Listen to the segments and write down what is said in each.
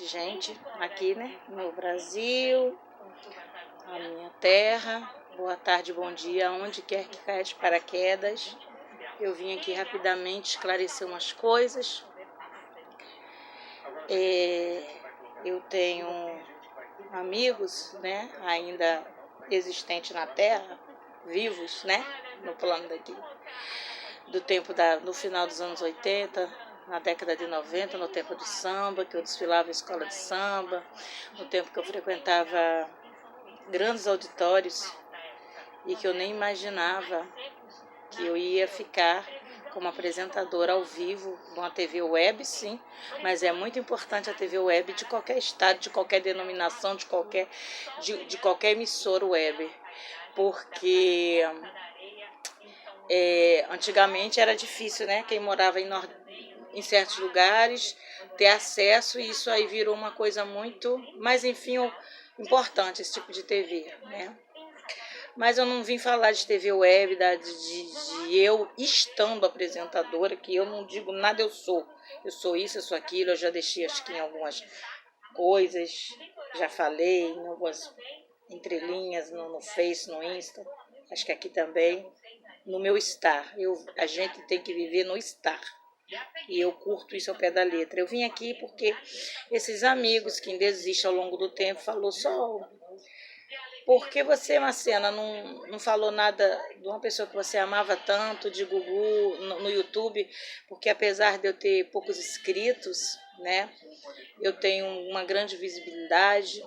Gente, aqui, né, no Brasil, a minha terra. Boa tarde, bom dia, onde quer que caia de paraquedas. Eu vim aqui rapidamente esclarecer umas coisas. Eu tenho amigos, né, ainda existentes na terra, vivos, né, no plano daqui, do tempo no final dos anos 80, na década de 90, no tempo do samba, que eu desfilava em escola de samba, no tempo que eu frequentava grandes auditórios e que eu nem imaginava que eu ia ficar como apresentadora ao vivo numa TV web, sim, mas é muito importante a TV web de qualquer estado, de qualquer denominação, de qualquer emissora web, porque antigamente era difícil, né? Quem morava em certos lugares ter acesso, e isso aí virou uma coisa muito, mas enfim, importante esse tipo de TV, né? Mas eu não vim falar de TV web, de eu estando apresentadora, que eu não digo nada, eu sou isso, eu sou aquilo, eu já deixei acho que em algumas coisas, já falei em algumas entrelinhas no Face, no Insta, acho que aqui também, no meu estar. A gente tem que viver no estar. E eu curto isso ao pé da letra. Eu vim aqui porque esses amigos que ainda existem ao longo do tempo falou só... Por que você, Marcena, não falou nada de uma pessoa que você amava tanto, de Gugu, no YouTube? Porque apesar de eu ter poucos inscritos, né, eu tenho uma grande visibilidade,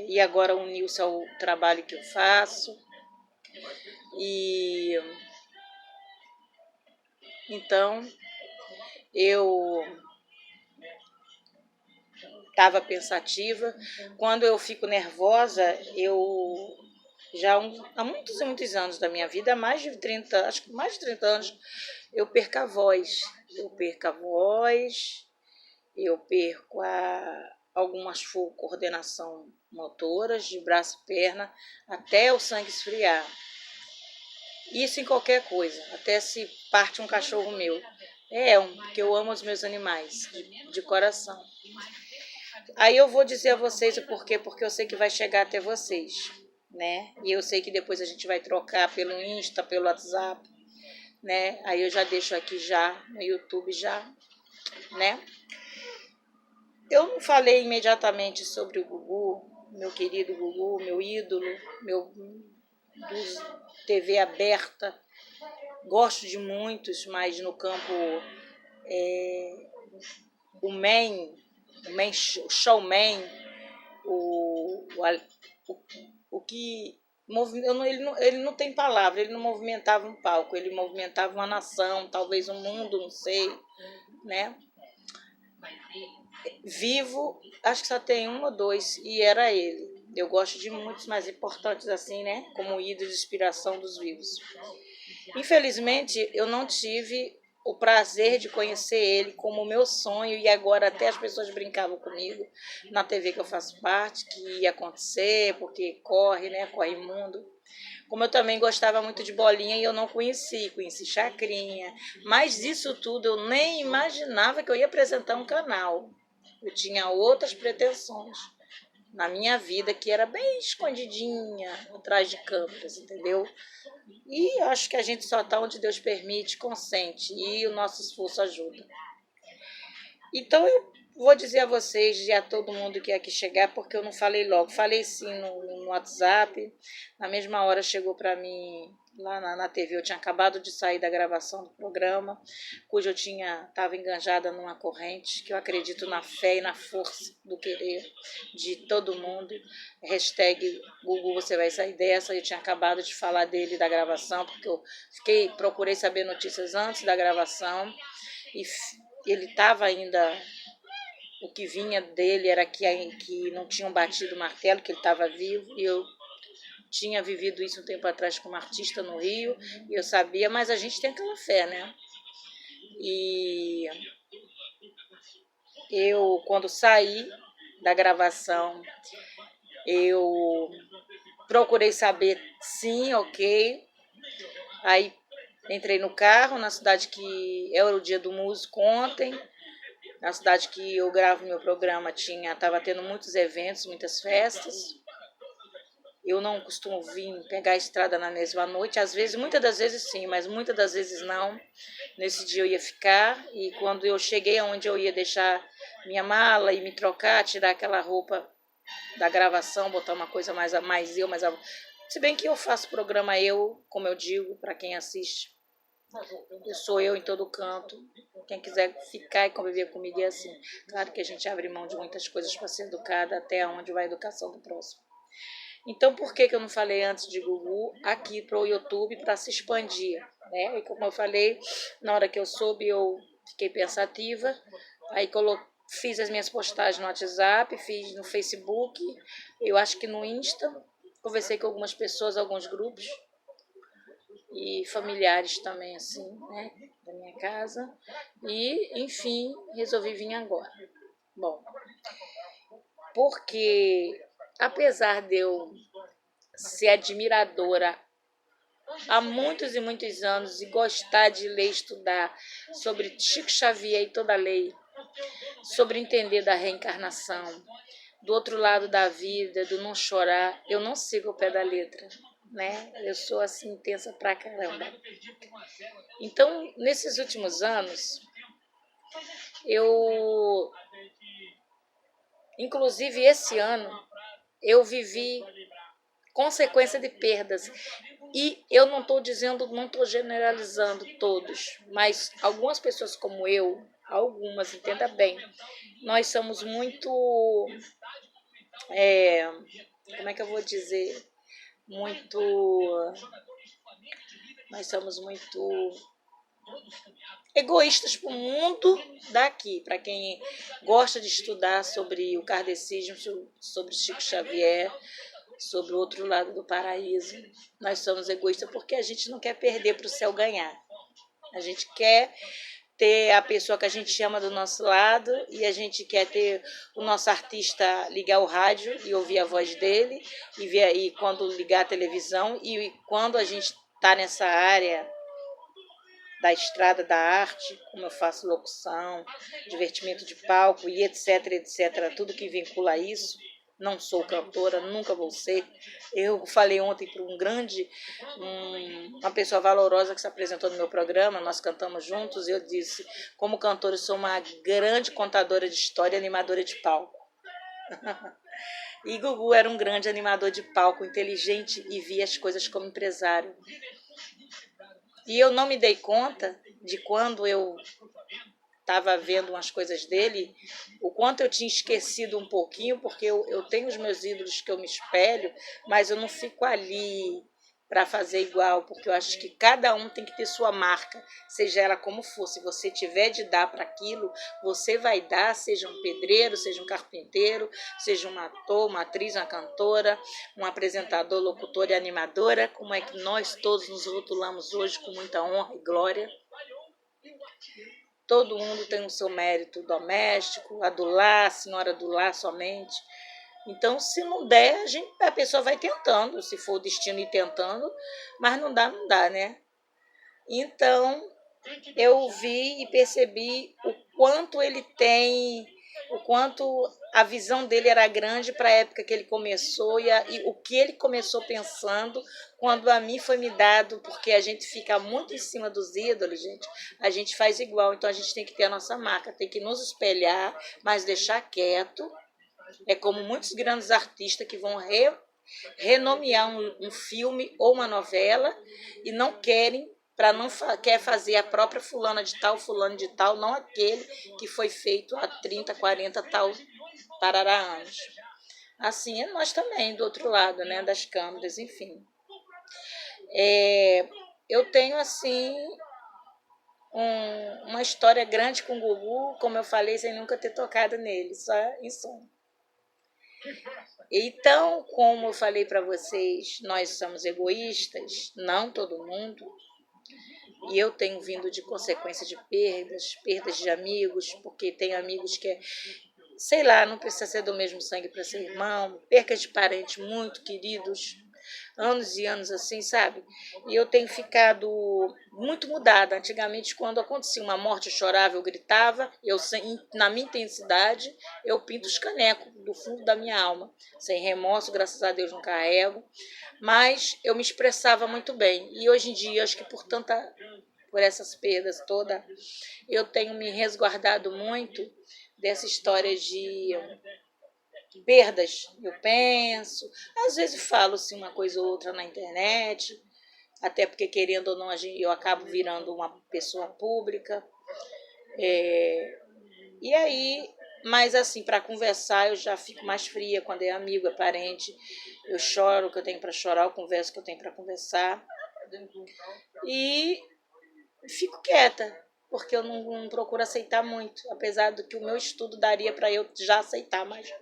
e agora uniu-se ao trabalho que eu faço. E então eu estava pensativa. Quando eu fico nervosa, eu já há muitos e muitos anos da minha vida, mais de 30, acho que mais de 30 anos, eu perco a voz. Eu perco algumas coordenação motoras de braço e perna, até o sangue esfriar. Isso em qualquer coisa, até se parte um cachorro meu. Porque eu amo os meus animais, de coração. Aí eu vou dizer a vocês o porquê, porque eu sei que vai chegar até vocês, né? E eu sei que depois a gente vai trocar pelo Insta, pelo WhatsApp, né? Aí eu já deixo aqui já, no YouTube já, né? Eu não falei imediatamente sobre o Gugu, meu querido Gugu, meu ídolo, dos TV aberta. Gosto de muitos, mas no campo o showman, o que ele não tem palavra, ele não movimentava um palco, ele movimentava uma nação, talvez um mundo, não sei, né? Vivo, acho que só tem um ou dois, e era ele. Eu gosto de muitos mais importantes assim, né? Como ídolo de inspiração dos vivos. Infelizmente, eu não tive o prazer de conhecer ele como meu sonho, e agora até as pessoas brincavam comigo na TV que eu faço parte, que ia acontecer, porque corre, né? Corre mundo. Como eu também gostava muito de bolinha e eu não conheci Chacrinha, mas disso tudo eu nem imaginava que eu ia apresentar um canal. Eu tinha outras pretensões na minha vida, que era bem escondidinha, atrás de câmeras, entendeu? E acho que a gente só está onde Deus permite, consente, e o nosso esforço ajuda. Então eu vou dizer a vocês e a todo mundo que aqui chegar, porque eu não falei logo. Falei sim no WhatsApp, na mesma hora chegou para mim lá na TV. Eu tinha acabado de sair da gravação do programa, cujo eu estava enganjada numa corrente, que eu acredito na fé e na força do querer de todo mundo. Hashtag Gugu, você vai sair dessa. Eu tinha acabado de falar dele da gravação, porque eu procurei saber notícias antes da gravação, e ele estava ainda... O que vinha dele era que não tinham batido o martelo, que ele estava vivo, e eu tinha vivido isso um tempo atrás como artista no Rio, e eu sabia, mas a gente tem aquela fé, né? E eu, quando saí da gravação, eu procurei saber, sim, ok. Aí entrei no carro, na cidade que era o dia do músico ontem, Na cidade que eu gravo meu programa estava tendo muitos eventos, muitas festas. Eu não costumo vir pegar a estrada na mesma noite. Às vezes, muitas das vezes sim, mas muitas das vezes não. Nesse dia eu ia ficar e quando eu cheguei onde eu ia deixar minha mala e me trocar, tirar aquela roupa da gravação, botar uma coisa mais eu, mais a... Se bem que eu faço programa eu, como eu digo, para quem assiste. Eu sou eu em todo canto. Quem quiser ficar e conviver comigo é assim. Claro que a gente abre mão de muitas coisas para ser educada, até onde vai a educação do próximo. Então, por que eu não falei antes de Gugu aqui para o YouTube para se expandir? Né? E como eu falei, na hora que eu soube, eu fiquei pensativa. Aí fiz as minhas postagens no WhatsApp, fiz no Facebook, eu acho que no Insta. Conversei com algumas pessoas, alguns grupos e familiares também, assim, né, da minha casa. E, enfim, resolvi vir agora. Bom, porque apesar de eu ser admiradora há muitos e muitos anos e gostar de ler e estudar sobre Chico Xavier e toda a lei, sobre entender da reencarnação, do outro lado da vida, do não chorar, eu não sigo o pé da letra, né? Eu sou assim intensa pra caramba. Então, nesses últimos anos, inclusive esse ano, eu vivi consequência de perdas. E eu não estou dizendo, não estou generalizando todos, mas algumas pessoas como eu, algumas, entenda bem, nós somos muito, como é que eu vou dizer, nós somos muito egoístas para o mundo daqui, para quem gosta de estudar sobre o kardecismo, sobre Chico Xavier, sobre o outro lado do paraíso. Nós somos egoístas porque a gente não quer perder para o céu ganhar. A gente quer ter a pessoa que a gente ama do nosso lado e a gente quer ter o nosso artista ligar o rádio e ouvir a voz dele e quando ligar a televisão e quando a gente está nessa área da estrada da arte, como eu faço locução, divertimento de palco e etc, etc, tudo que vincula a isso. Não sou cantora, nunca vou ser. Eu falei ontem para uma pessoa valorosa que se apresentou no meu programa, nós cantamos juntos, e eu disse, como cantora, eu sou uma grande contadora de história e animadora de palco. E Gugu era um grande animador de palco, inteligente e via as coisas como empresário. E eu não me dei conta de quando eu estava vendo umas coisas dele, o quanto eu tinha esquecido um pouquinho, porque eu tenho os meus ídolos que eu me espelho, mas eu não fico ali para fazer igual, porque eu acho que cada um tem que ter sua marca, seja ela como for. Se você tiver de dar para aquilo, você vai dar, seja um pedreiro, seja um carpinteiro, seja um ator, uma atriz, uma cantora, um apresentador, locutor e animadora, como é que nós todos nos rotulamos hoje com muita honra e glória. Todo mundo tem o seu mérito doméstico, a do lar, a senhora do lar somente. Então, se não der, a pessoa vai tentando, se for o destino ir tentando, mas não dá, né? Então, eu vi e percebi o quanto ele tem, o quanto a visão dele era grande para a época que ele começou e o que ele começou pensando quando a mim foi me dado, porque a gente fica muito em cima dos ídolos, gente, a gente faz igual, então a gente tem que ter a nossa marca, tem que nos espelhar, mas deixar quieto. É como muitos grandes artistas que vão renomear um filme ou uma novela e não querem, quer fazer a própria fulano de tal, não aquele que foi feito há 30, 40, tal, tarará anos. Assim é nós também, do outro lado, né, das câmeras, enfim. Eu tenho, assim, uma história grande com o Gugu, como eu falei, sem nunca ter tocado nele, só em som. Então, como eu falei para vocês, nós somos egoístas, não todo mundo, e eu tenho vindo de consequência de perdas de amigos, porque tem amigos que, sei lá, não precisa ser do mesmo sangue para ser irmão, percas de parentes muito queridos, anos e anos assim, sabe? E eu tenho ficado muito mudada. Antigamente, quando acontecia uma morte, eu chorava, eu gritava, na minha intensidade, eu pinto os canecos do fundo da minha alma. Sem remorso, graças a Deus não carrego, mas eu me expressava muito bem. E hoje em dia, acho que por essas perdas todas, eu tenho me resguardado muito dessa história de perdas. Eu penso, às vezes falo assim, uma coisa ou outra na internet, até porque, querendo ou não, eu acabo virando uma pessoa pública. E aí, mas assim, para conversar, eu já fico mais fria quando é amigo, é parente. Eu choro o que eu tenho para chorar, eu converso o que eu tenho para conversar. E fico quieta, porque eu não procuro aceitar muito, apesar do que o meu estudo daria para eu já aceitar, mas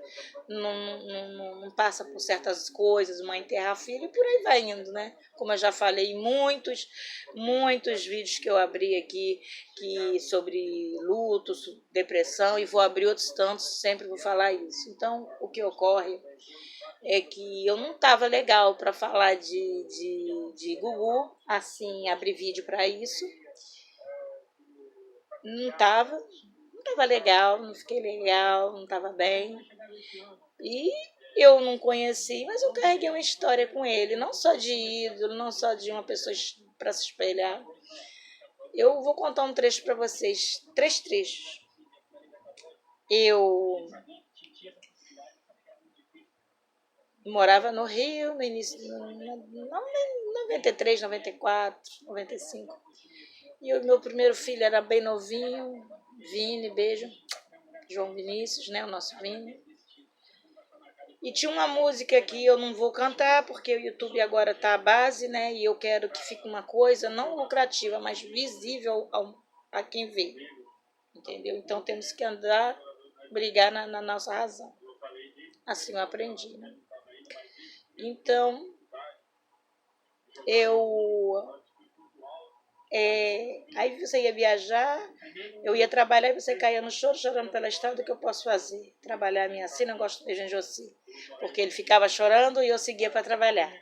não passa por certas coisas, mãe enterrar filho e por aí vai indo, né? Como eu já falei em muitos vídeos que eu abri aqui sobre luto, depressão, e vou abrir outros tantos, sempre vou falar isso. Então, o que ocorre é que eu não estava legal para falar de Gugu, assim, abrir vídeo para isso. Não estava legal, não fiquei legal, não estava bem. E eu não conheci, mas eu carreguei uma história com ele, não só de ídolo, não só de uma pessoa para se espelhar. Eu vou contar um trecho para vocês, 3 trechos. Eu morava no Rio, no início, em 93, 94, 95. E o meu primeiro filho era bem novinho, Vini, beijo, João Vinícius, né, o nosso Vini. E tinha uma música que eu não vou cantar, porque o YouTube agora tá à base, né, e eu quero que fique uma coisa não lucrativa, mas visível a quem vê, entendeu? Então temos que brigar na nossa razão. Assim eu aprendi, né? Então, aí você ia viajar, eu ia trabalhar e você caía no choro, chorando pela estrada. O que eu posso fazer? Trabalhar a minha sina, eu gosto de Eugênio Jossi, porque ele ficava chorando e eu seguia para trabalhar.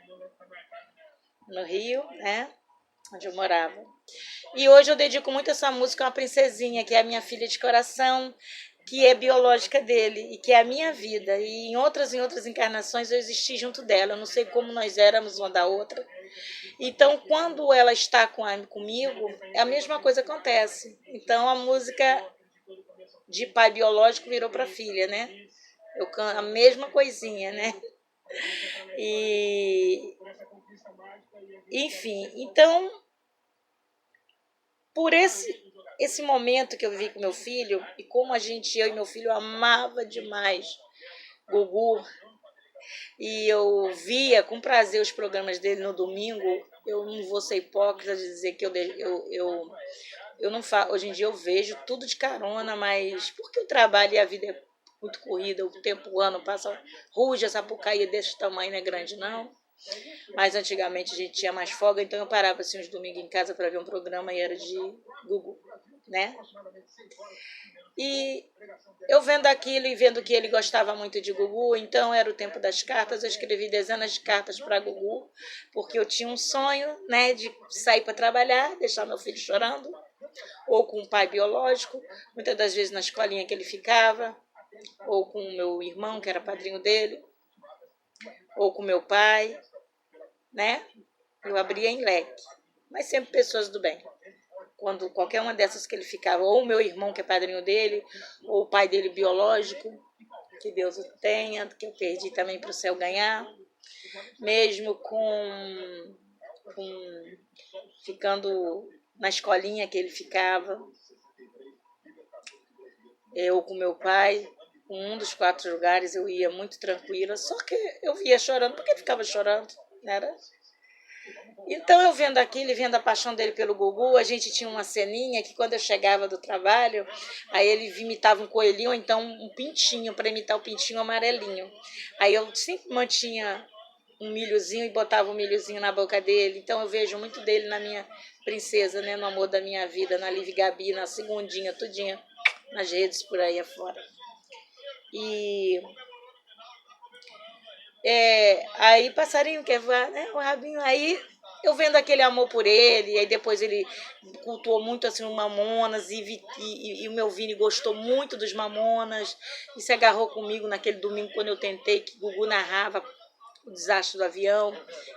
No Rio, né? Onde eu morava. E hoje eu dedico muito essa música a uma princesinha, que é a minha filha de coração, que é biológica dele e que é a minha vida. E em outras encarnações eu existi junto dela. Eu não sei como nós éramos uma da outra. Então, quando ela está comigo, a mesma coisa acontece. Então, a música de pai biológico virou para filha, né? Eu canto a mesma coisinha, né? E, enfim, então, por esse momento que eu vivi com meu filho, e como eu e meu filho amava demais Gugu, e eu via com prazer os programas dele no domingo, eu não vou ser hipócrita de dizer que eu não faço. Hoje em dia eu vejo tudo de carona, mas porque o trabalho e a vida é muito corrida, o tempo, o ano passa, ruge, essa Sapucaí desse tamanho não é grande não. Mas antigamente a gente tinha mais folga, então eu parava assim uns domingos em casa para ver um programa e era de Gugu, né? E eu vendo aquilo e vendo que ele gostava muito de Gugu, então era o tempo das cartas, eu escrevi dezenas de cartas para Gugu, porque eu tinha um sonho, né, de sair para trabalhar, deixar meu filho chorando, ou com o pai biológico, muitas das vezes na escolinha que ele ficava, ou com o meu irmão, que era padrinho dele, ou com meu pai, né? Eu abria em leque, mas sempre pessoas do bem. Quando qualquer uma dessas que ele ficava, ou o meu irmão, que é padrinho dele, ou o pai dele biológico, que Deus o tenha, que eu perdi também para o céu ganhar, mesmo ficando na escolinha que ele ficava, eu com meu pai, um dos 4 lugares eu ia muito tranquila, só que eu via chorando, porque ele ficava chorando, né? Então, eu vendo aquilo e vendo a paixão dele pelo Gugu, a gente tinha uma ceninha que quando eu chegava do trabalho, aí ele imitava um coelhinho ou então um pintinho, para imitar o pintinho amarelinho. Aí eu sempre mantinha um milhozinho e botava um milhozinho na boca dele. Então, eu vejo muito dele na minha princesa, né, no amor da minha vida, na Liv Gabi, na Segundinha, tudinha, nas redes por aí afora. E Aí passarinho quer voar, né? O rabinho. Aí eu vendo aquele amor por ele, aí depois ele cultuou muito assim o Mamonas e o meu Vini gostou muito dos Mamonas e se agarrou comigo naquele domingo quando eu tentei, que Gugu narrava o desastre do avião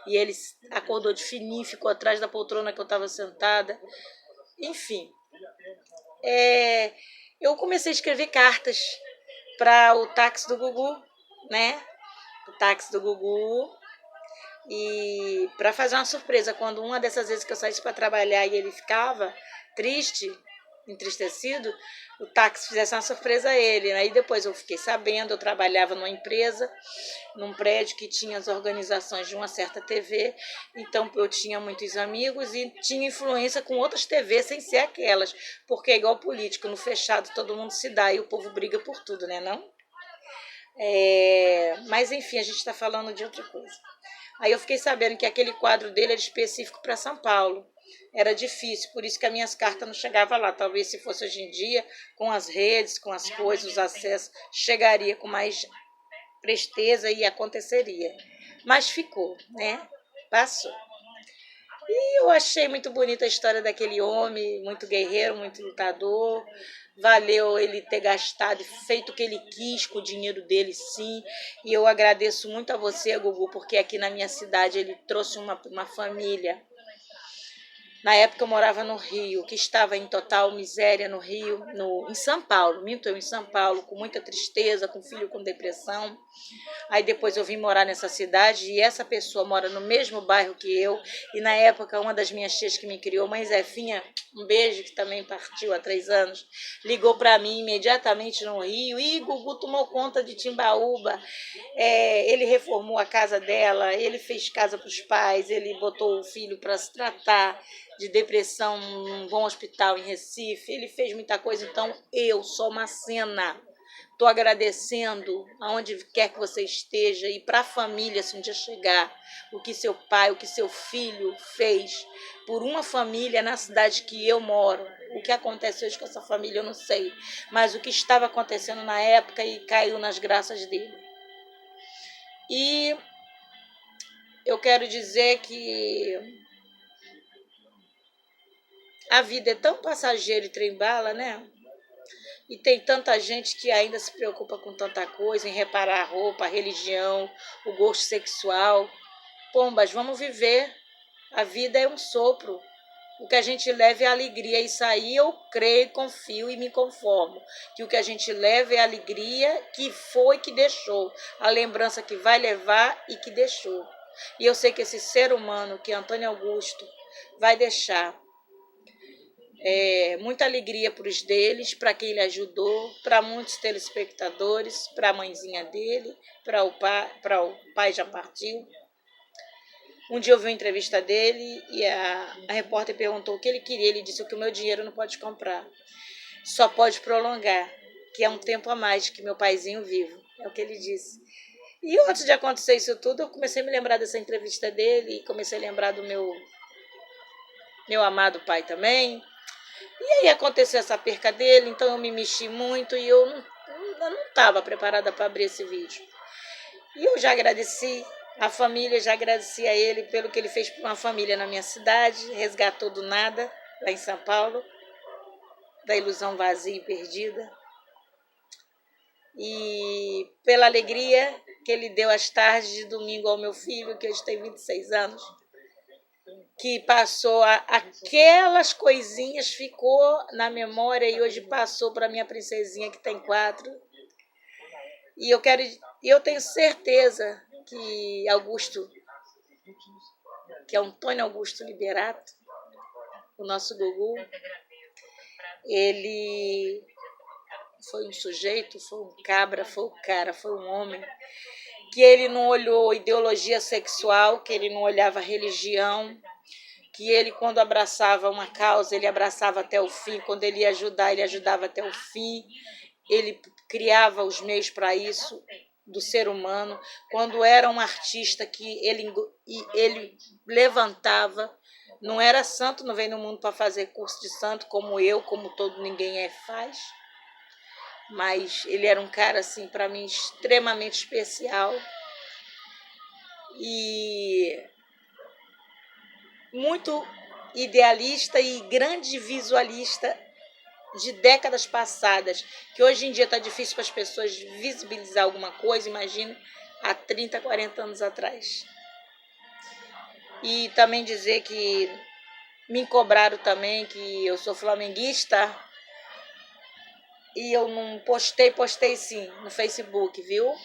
e ele acordou de fininho, ficou atrás da poltrona que eu estava sentada. Enfim, eu comecei a escrever cartas para o táxi do Gugu, né? O táxi do Gugu. E para fazer uma surpresa, quando uma dessas vezes que eu saísse para trabalhar e ele ficava triste, entristecido, o táxi fizesse uma surpresa a ele. Aí depois eu fiquei sabendo, eu trabalhava numa empresa, num prédio que tinha as organizações de uma certa TV, então eu tinha muitos amigos e tinha influência com outras TVs sem ser aquelas, porque é igual político, no fechado todo mundo se dá e o povo briga por tudo, né não? Mas enfim, a gente está falando de outra coisa. Aí eu fiquei sabendo que aquele quadro dele era específico para São Paulo. Era difícil, por isso que as minhas cartas não chegavam lá. Talvez se fosse hoje em dia, com as redes, com as coisas, os acessos, chegaria com mais presteza e aconteceria. Mas ficou, né? Passou. E eu achei muito bonita a história daquele homem, muito guerreiro, muito lutador. Valeu ele ter gastado e feito o que ele quis com o dinheiro dele, sim. E eu agradeço muito a você, Gugu, porque aqui na minha cidade ele trouxe uma família. Na época eu morava no Rio, que estava em total miséria no Rio, em São Paulo, minto eu, em São Paulo, com muita tristeza, com filho com depressão. Aí depois eu vim morar nessa cidade e essa pessoa mora no mesmo bairro que eu. E na época, uma das minhas tias que me criou, mãe Zefinha, um beijo, que também partiu há 3 anos, ligou para mim imediatamente no Rio. E Gugu tomou conta de Timbaúba. Ele reformou a casa dela, ele fez casa para os pais, ele botou o filho para se tratar de depressão num bom hospital em Recife. Ele fez muita coisa, então eu sou uma cena. Estou agradecendo aonde quer que você esteja e para a família, se um dia chegar, o que seu pai, o que seu filho fez por uma família na cidade que eu moro. O que acontece hoje com essa família eu não sei, mas o que estava acontecendo na época e caiu nas graças dele. E eu quero dizer que a vida é tão passageira e trem-bala, né? E tem tanta gente que ainda se preocupa com tanta coisa, em reparar a roupa, a religião, o gosto sexual. Pombas, vamos viver. A vida é um sopro. O que a gente leva é alegria. Isso aí eu creio, confio e me conformo. Que o que a gente leva é alegria que foi, que deixou. A lembrança que vai levar e que deixou. E eu sei que esse ser humano, que é Antônio Augusto, vai deixar muita alegria para os deles, para quem ele ajudou, para muitos telespectadores, para a mãezinha dele, para o pai já partiu. Um dia eu vi uma entrevista dele e a repórter perguntou o que ele queria. Ele disse que o meu dinheiro não pode comprar, só pode prolongar, que é um tempo a mais que meu paizinho vivo. É o que ele disse. E antes de acontecer isso tudo, eu comecei a me lembrar dessa entrevista dele e comecei a lembrar do meu amado pai também. E aí aconteceu essa perca dele, então eu me mexi muito e eu não estava preparada para abrir esse vídeo. E eu já agradeci a família, já agradeci a ele pelo que ele fez por uma família na minha cidade, resgatou do nada, lá em São Paulo, da ilusão vazia e perdida. E pela alegria que ele deu às tardes de domingo ao meu filho, que hoje tem 26 anos, que passou aquelas coisinhas, ficou na memória e hoje passou para minha princesinha que tem 4. E eu tenho certeza que Antônio Augusto Liberato, o nosso Gugu, ele foi um sujeito, foi um cabra, foi um cara, foi um homem, que ele não olhou ideologia sexual, que ele não olhava religião, que ele, quando abraçava uma causa, ele abraçava até o fim, quando ele ia ajudar, ele ajudava até o fim, ele criava os meios para isso, do ser humano. Quando era um artista que ele levantava, não era santo, não veio no mundo para fazer curso de santo, como eu, como todo ninguém faz, mas ele era um cara, assim, para mim, extremamente especial. e muito idealista e grande visualista de décadas passadas, que hoje em dia está difícil para as pessoas visibilizar alguma coisa, imagine há 30, 40 anos atrás. E também dizer que me cobraram também que eu sou flamenguista e eu não postei sim no Facebook, viu?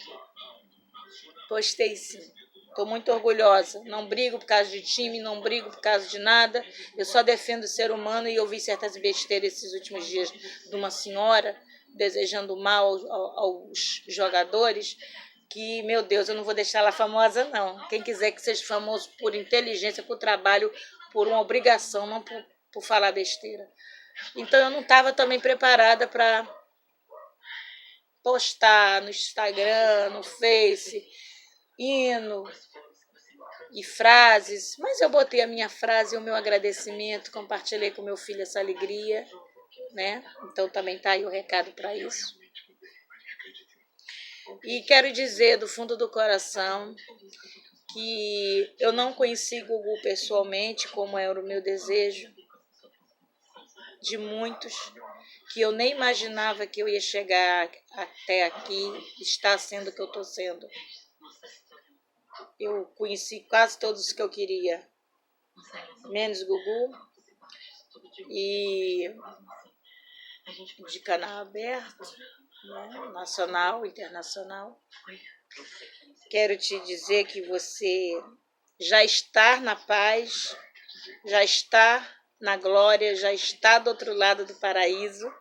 Postei sim. Estou muito orgulhosa. Não brigo por causa de time, não brigo por causa de nada. Eu só defendo o ser humano e eu vi certas besteiras esses últimos dias de uma senhora desejando mal aos jogadores, que, meu Deus, eu não vou deixar ela famosa, não. Quem quiser que seja famoso por inteligência, por trabalho, por uma obrigação, não por falar besteira. Então, eu não estava também preparada para postar no Instagram, no Face, hino e frases, mas eu botei a minha frase e o meu agradecimento, compartilhei com meu filho essa alegria, né? Então também tá aí o recado para isso. E quero dizer do fundo do coração que eu não conheci Gugu pessoalmente, como era o meu desejo de muitos, que eu nem imaginava que eu ia chegar até aqui, estar sendo o que eu estou sendo. Eu conheci quase todos que eu queria, menos Gugu, e de canal aberto, né? Nacional, internacional. Quero te dizer que você já está na paz, já está na glória, já está do outro lado do paraíso,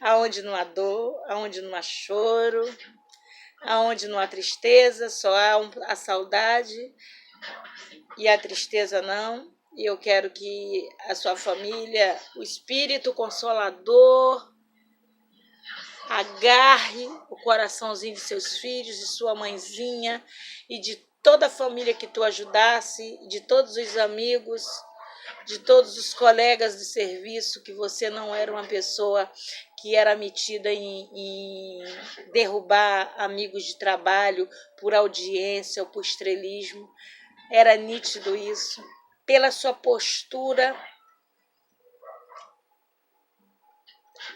aonde não há dor, aonde não há choro, aonde não há tristeza, só há a saudade e a tristeza não. E eu quero que a sua família, o espírito consolador, agarre o coraçãozinho de seus filhos, de sua mãezinha e de toda a família que tu ajudasse, de todos os amigos, de todos os colegas de serviço, que você não era uma pessoa que era metida em derrubar amigos de trabalho por audiência ou por estrelismo. Era nítido isso. Pela sua postura,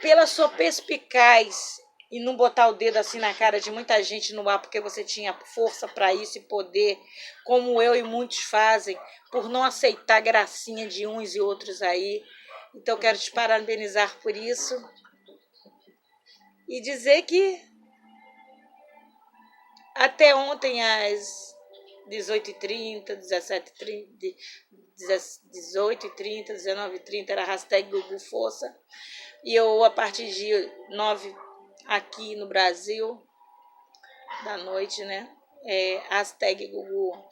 pela sua perspicaz e não botar o dedo assim na cara de muita gente no ar porque você tinha força para isso e poder, como eu e muitos fazem, por não aceitar gracinha de uns e outros aí. Então, quero te parabenizar por isso e dizer que até ontem às 18h30, 17h30, 18h30, 19h30 era hashtag Gugu Força. E eu, a partir de 9 aqui no Brasil, da noite, né? Hashtag Gugu.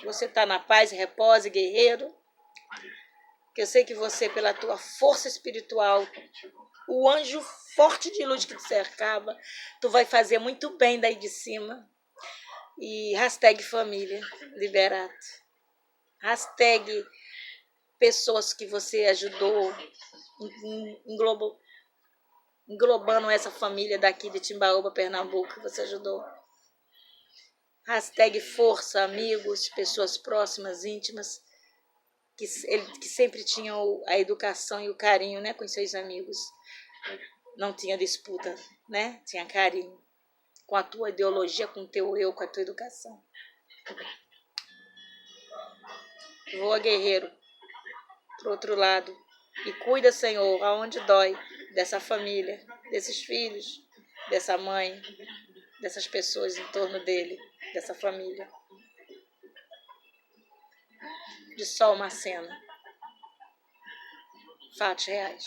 Você está na paz, repose, guerreiro. Que eu sei que você, pela tua força espiritual, o anjo forte de luz que te cercava, tu vai fazer muito bem daí de cima. E hashtag família, liberato. Hashtag pessoas que você ajudou, englobando essa família daqui de Timbaúba, Pernambuco, que você ajudou. Hashtag força, amigos, pessoas próximas, íntimas, que sempre tinham a educação e o carinho, né, com seus amigos. Não tinha disputa, né? Tinha carinho. Com a tua ideologia, com o teu eu, com a tua educação. Voa, guerreiro, pro outro lado. E cuida, Senhor, aonde dói, dessa família, desses filhos, dessa mãe, dessas pessoas em torno dele, dessa família. De Sol Macena. Fatos reais.